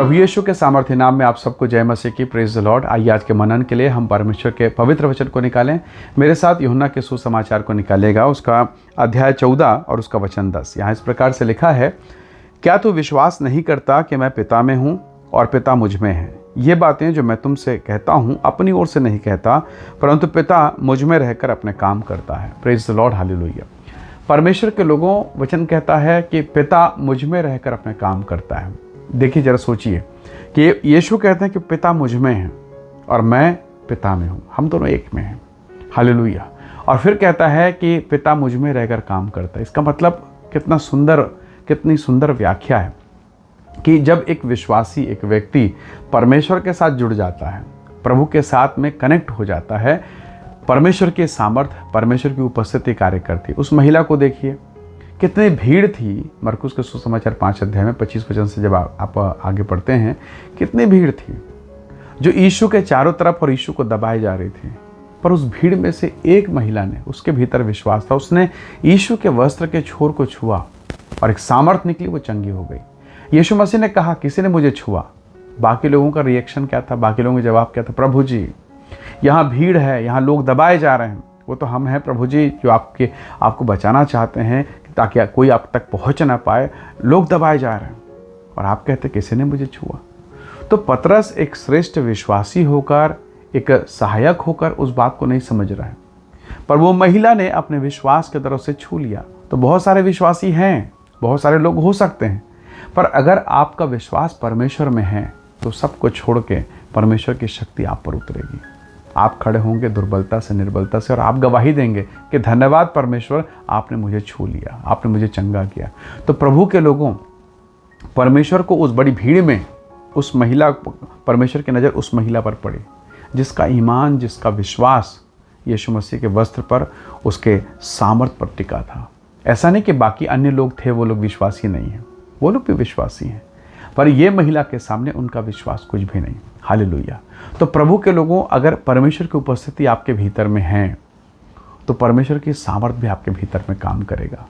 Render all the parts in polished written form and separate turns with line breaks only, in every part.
प्रभु यीशु के सामर्थ्य नाम में आप सबको जय मसीह की। Praise the Lord. आइए आज के मनन के लिए हम परमेश्वर के पवित्र वचन को निकालें। मेरे साथ यूहन्ना के सुसमाचार को निकालेगा, उसका अध्याय 14 और उसका वचन 10। यहाँ इस प्रकार से लिखा है, क्या तू विश्वास नहीं करता कि मैं पिता में हूँ और पिता मुझ में है? ये बातें जो मैं तुमसे कहता हूँ अपनी ओर से नहीं कहता, परंतु पिता मुझ में रहकर अपने काम करता है। Praise the Lord, hallelujah. परमेश्वर के लोगों वचन कहता है कि पिता मुझ में रहकर अपने काम करता है। देखिए जरा सोचिए कि यीशु कहते हैं कि पिता मुझ में है और मैं पिता में हूँ, हम दोनों एक में हैं। हालेलुया। और फिर कहता है कि पिता मुझ में रहकर काम करता है। इसका मतलब कितनी सुंदर व्याख्या है कि जब एक विश्वासी, एक व्यक्ति परमेश्वर के साथ जुड़ जाता है, प्रभु के साथ में कनेक्ट हो जाता है, परमेश्वर के सामर्थ्य, परमेश्वर की उपस्थिति कार्य करती है। उस महिला को देखिए, कितनी भीड़ थी। मरकुस के सुसमाचार 5 अध्याय में 25 वचन से जब आप आगे पढ़ते हैं, कितनी भीड़ थी जो यीशु के चारों तरफ और यीशु को दबाए जा रही थी। पर उस भीड़ में से एक महिला ने, उसके भीतर विश्वास था, उसने यीशु के वस्त्र के छोर को छुआ और एक सामर्थ निकली, वो चंगी हो गई। यीशु मसीह ने कहा, किसी ने मुझे छुआ। बाकी लोगों का रिएक्शन क्या था? बाकी लोगों का जवाब क्या था? प्रभु जी, यहाँ भीड़ है, यहाँ लोग दबाए जा रहे हैं, वो तो हम हैं प्रभु जी जो आपको बचाना चाहते हैं ताकि कोई आप तक पहुंच ना पाए। लोग दबाए जा रहे हैं और आप कहते किसी ने मुझे छुआ। तो पतरस एक श्रेष्ठ विश्वासी होकर, एक सहायक होकर उस बात को नहीं समझ रहा है, पर वो महिला ने अपने विश्वास के तरफ से छू लिया। तो बहुत सारे विश्वासी हैं, बहुत सारे लोग हो सकते हैं, पर अगर आपका विश्वास परमेश्वर में है तो सबको छोड़ के परमेश्वर की शक्ति आप पर उतरेगी। आप खड़े होंगे दुर्बलता से, निर्बलता से, और आप गवाही देंगे कि धन्यवाद परमेश्वर, आपने मुझे छू लिया, आपने मुझे चंगा किया। तो प्रभु के लोगों, परमेश्वर को उस बड़ी भीड़ में उस महिला, परमेश्वर की नज़र उस महिला पर पड़ी जिसका ईमान, जिसका विश्वास यीशु मसीह के वस्त्र पर, उसके सामर्थ पर टिका था। ऐसा नहीं कि बाकी अन्य लोग थे, वो लोग विश्वासी नहीं हैं, वो लोग भी विश्वासी हैं, पर यह महिला के सामने उनका विश्वास कुछ भी नहीं। हालेलुया। तो प्रभु के लोगों, अगर परमेश्वर की उपस्थिति आपके भीतर में है तो परमेश्वर की सामर्थ भी आपके भीतर में काम करेगा।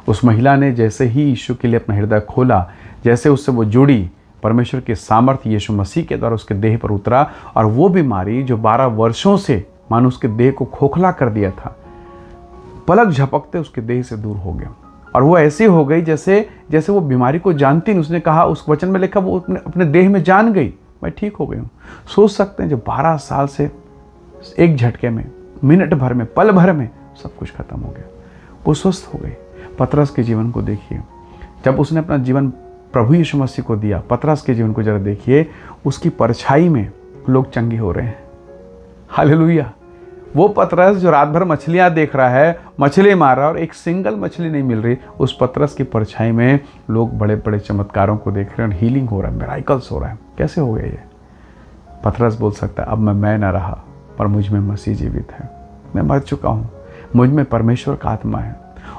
उस महिला ने जैसे ही यीशु के लिए अपना हृदय खोला, जैसे उससे वो जुड़ी, परमेश्वर की सामर्थ यीशु मसीह के द्वारा उसके देह पर उतरा, और वो बीमारी जो 12 वर्षों से मानो उसके देह को खोखला कर दिया था, पलक झपकते उसके देह से दूर हो गया। और वो ऐसी हो गई जैसे वो बीमारी को जानती नहीं। उसने कहा, उस वचन में लिखा, वो अपने देह में जान गई, मैं ठीक हो गई हूँ। सोच सकते हैं, जब 12 साल से एक झटके में, मिनट भर में, पल भर में सब कुछ खत्म हो गया, वो स्वस्थ हो गई। पतरस के जीवन को देखिए, जब उसने अपना जीवन प्रभु यीशु मसीह को दिया, पतरस के जीवन को जरा देखिए, उसकी परछाई में लोग चंगे हो रहे हैं। हालेलुया। वो पतरस जो रात भर मछलियां देख रहा है, मछली मार रहा है और एक सिंगल मछली नहीं मिल रही, उस पतरस की परछाई में लोग बड़े बड़े चमत्कारों को देख रहे हैं और हीलिंग हो रहा है, मिराकल्स हो रहा है। कैसे हो गया ये? पतरस बोल सकता है, अब मैं न रहा, पर मुझ में मसीह जीवित है। मैं मर चुका हूँ, मुझ में परमेश्वर का आत्मा है,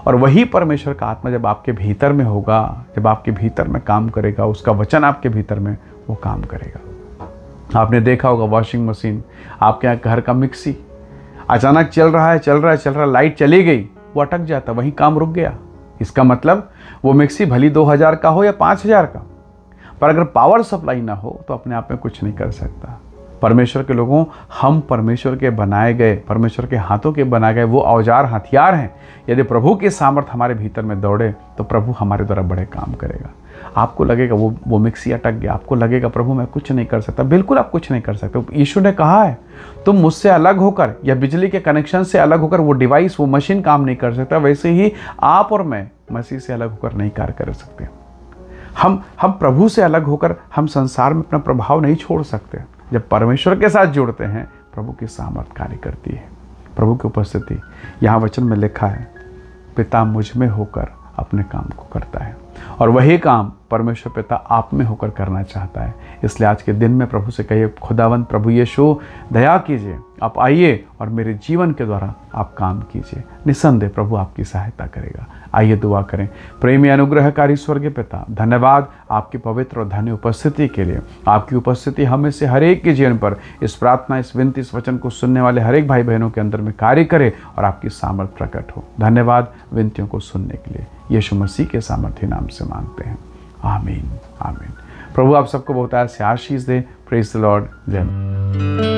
और वही परमेश्वर का आत्मा जब आपके भीतर में होगा, जब आपके भीतर में काम करेगा, उसका वचन आपके भीतर में वो काम करेगा। आपने देखा होगा वॉशिंग मशीन, आपके यहाँ घर का मिक्सी, अचानक चल रहा है, लाइट चली गई, वो अटक जाता, वहीं काम रुक गया। इसका मतलब वो मिक्सी भली 2000 का हो या 5000 का, पर अगर पावर सप्लाई ना हो तो अपने आप में कुछ नहीं कर सकता। परमेश्वर के लोगों, हम परमेश्वर के बनाए गए, परमेश्वर के हाथों के बनाए गए वो औजार, हथियार हैं। यदि प्रभु की सामर्थ हमारे भीतर में दौड़े तो प्रभु हमारे द्वारा बड़े काम करेगा। आपको लगेगा वो मिक्सी अटक गया, आपको लगेगा प्रभु मैं कुछ नहीं कर सकता। बिल्कुल आप कुछ नहीं कर सकते। यीशु ने कहा है, तुम मुझसे अलग होकर या बिजली के कनेक्शन से अलग होकर वो डिवाइस, वो मशीन काम नहीं कर सकता, वैसे ही आप और मैं मसीह से अलग होकर नहीं कार्य कर सकते। हम प्रभु से अलग होकर हम संसार में अपना प्रभाव नहीं छोड़ सकते। जब परमेश्वर के साथ जुड़ते हैं, प्रभु की सामर्थ कार्य करती है, प्रभु की उपस्थिति। यहाँ वचन में लिखा है, पिता मुझ में होकर अपने काम को करता है, और वही काम परमेश्वर पिता आप में होकर करना चाहता है। इसलिए आज के दिन में प्रभु से कहिए, खुदावंद प्रभु यीशु दया कीजिए, आप आइए और मेरे जीवन के द्वारा आप काम कीजिए। निसंदेह प्रभु आपकी सहायता करेगा। आइए दुआ करें। प्रेमी अनुग्रहकारी स्वर्गीय पिता, धन्यवाद आपकी पवित्र और धन्य उपस्थिति के लिए। आपकी उपस्थिति हमें से हर एक के जीवन पर, इस प्रार्थना, इस विनती, इस वचन को सुनने वाले हर एक भाई बहनों के अंदर में कार्य करे और आपकी सामर्थ प्रकट हो। धन्यवाद विनतियों को सुनने के लिए। यीशु मसीह के सामर्थ्य नाम से मांगते हैं, आमीन आमीन। प्रभु आप सबको बहुत से आशीष दे। Praise the lord. जय